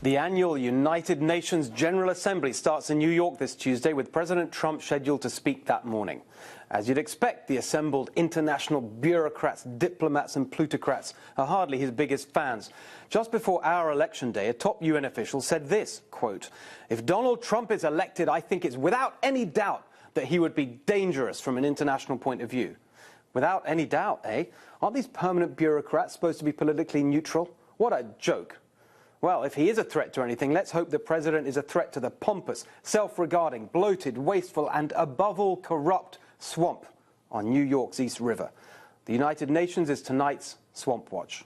The annual United Nations General Assembly starts in New York this Tuesday, with President Trump scheduled to speak that morning. As you'd expect, the assembled international bureaucrats, diplomats and plutocrats are hardly his biggest fans. Just before our election day, a top UN official said this, quote, "If Donald Trump is elected, I think it's without any doubt that he would be dangerous from an international point of view." Without any doubt, eh? Aren't these permanent bureaucrats supposed to be politically neutral? What a joke. Well, if he is a threat to anything, let's hope the president is a threat to the pompous, self-regarding, bloated, wasteful and, above all, corrupt swamp on New York's East River. The United Nations is tonight's Swamp Watch.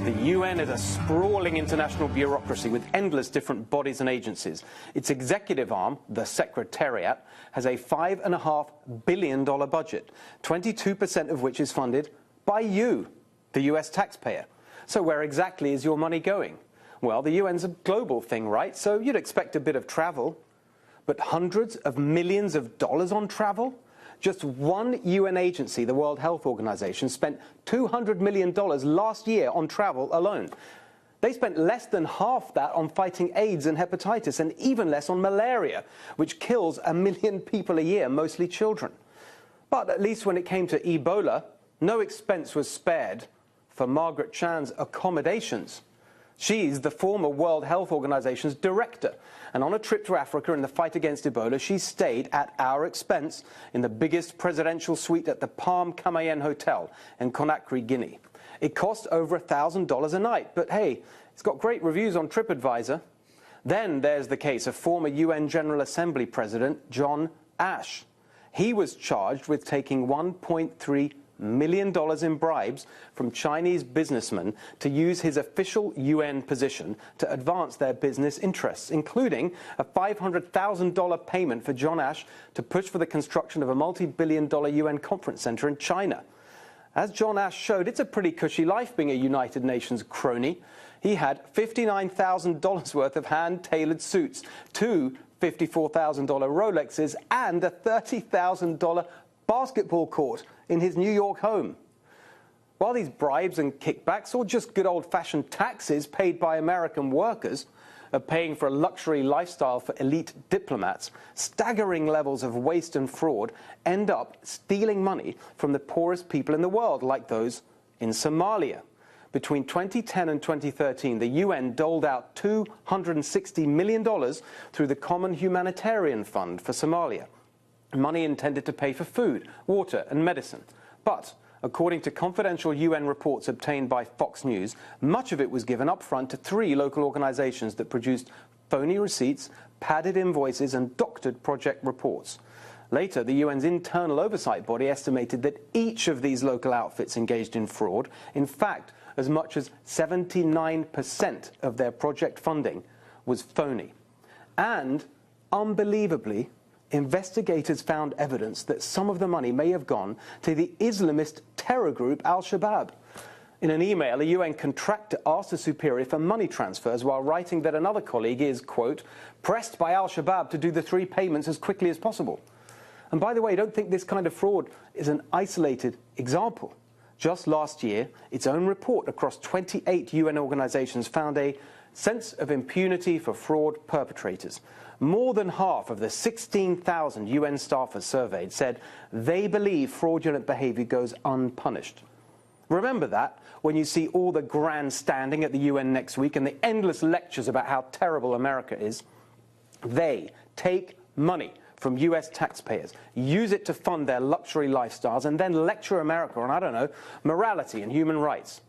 The UN is a sprawling international bureaucracy with endless different bodies and agencies. Its executive arm, the Secretariat, has a $5.5 billion budget, 22% of which is funded by you, the US taxpayer. So where exactly is your money going? Well, the UN's a global thing, right? So you'd expect a bit of travel. But hundreds of millions of dollars on travel? Just one UN agency, the World Health Organization, spent $200 million last year on travel alone. They spent less than half that on fighting AIDS and hepatitis, and even less on malaria, which kills 1 million people a year, mostly children. But at least when it came to Ebola, no expense was spared for Margaret Chan's accommodations. She's the former World Health Organization's director, and on a trip to Africa in the fight against Ebola, she stayed at our expense in the biggest presidential suite at the Palm Cayman Hotel in Conakry, Guinea. It cost over $1,000 a night, but hey, it's got great reviews on TripAdvisor. Then there's the case of former UN General Assembly President John Ash. He was charged with taking $1.3 million in bribes from Chinese businessmen to use his official UN position to advance their business interests, including a $500,000 payment for John Ash to push for the construction of a multi-billion-dollar UN conference center in China. As John Ash showed, it's a pretty cushy life being a United Nations crony. He had $59,000 worth of hand-tailored suits, two $54,000 Rolexes, and a $30,000 basketball court in his New York home. While these bribes and kickbacks, or just good old-fashioned taxes paid by American workers, are paying for a luxury lifestyle for elite diplomats, staggering levels of waste and fraud end up stealing money from the poorest people in the world, like those in Somalia. Between 2010 and 2013, the UN doled out $260 million through the Common Humanitarian Fund for Somalia, money intended to pay for food, water and medicine. But, according to confidential UN reports obtained by Fox News, much of it was given up front to 3 local organizations that produced phony receipts, padded invoices and doctored project reports. Later, the UN's internal oversight body estimated that each of these local outfits engaged in fraud. In fact, as much as 79% of their project funding was phony. And, unbelievably, investigators found evidence that some of the money may have gone to the Islamist terror group Al-Shabaab. In an email, a UN contractor asked a superior for money transfers while writing that another colleague is, quote, pressed by Al-Shabaab to do the 3 payments as quickly as possible. And by the way, don't think this kind of fraud is an isolated example. Just last year, its own report across 28 UN organizations found a sense of impunity for fraud perpetrators. More than half of the 16,000 UN staffers surveyed said they believe fraudulent behavior goes unpunished. Remember that when you see all the grandstanding at the UN next week and the endless lectures about how terrible America is. They take money from US taxpayers, use it to fund their luxury lifestyles, and then lecture America on, I don't know, morality and human rights.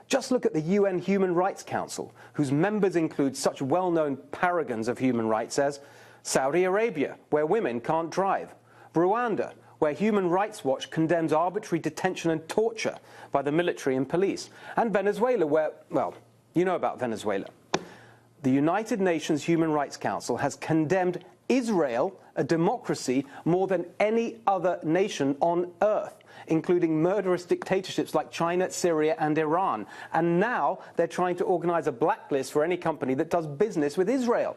Just look at the UN Human Rights Council, whose members include such well-known paragons of human rights as Saudi Arabia, where women can't drive; Rwanda, where Human Rights Watch condemns arbitrary detention and torture by the military and police; and Venezuela, where, well, you know about Venezuela. The United Nations Human Rights Council has condemned Israel, a democracy, more than any other nation on earth, including murderous dictatorships like China, Syria and Iran. And now they're trying to organize a blacklist for any company that does business with Israel.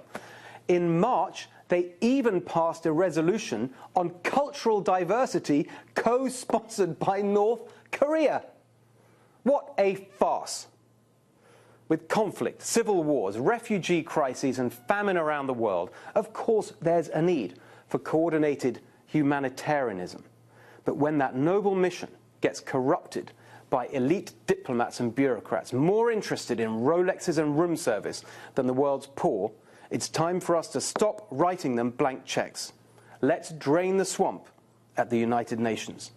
In March, they even passed a resolution on cultural diversity co-sponsored by North Korea. What a farce! With conflict, civil wars, refugee crises and famine around the world, of course there's a need for coordinated humanitarianism. But when that noble mission gets corrupted by elite diplomats and bureaucrats more interested in Rolexes and room service than the world's poor, it's time for us to stop writing them blank checks. Let's drain the swamp at the United Nations.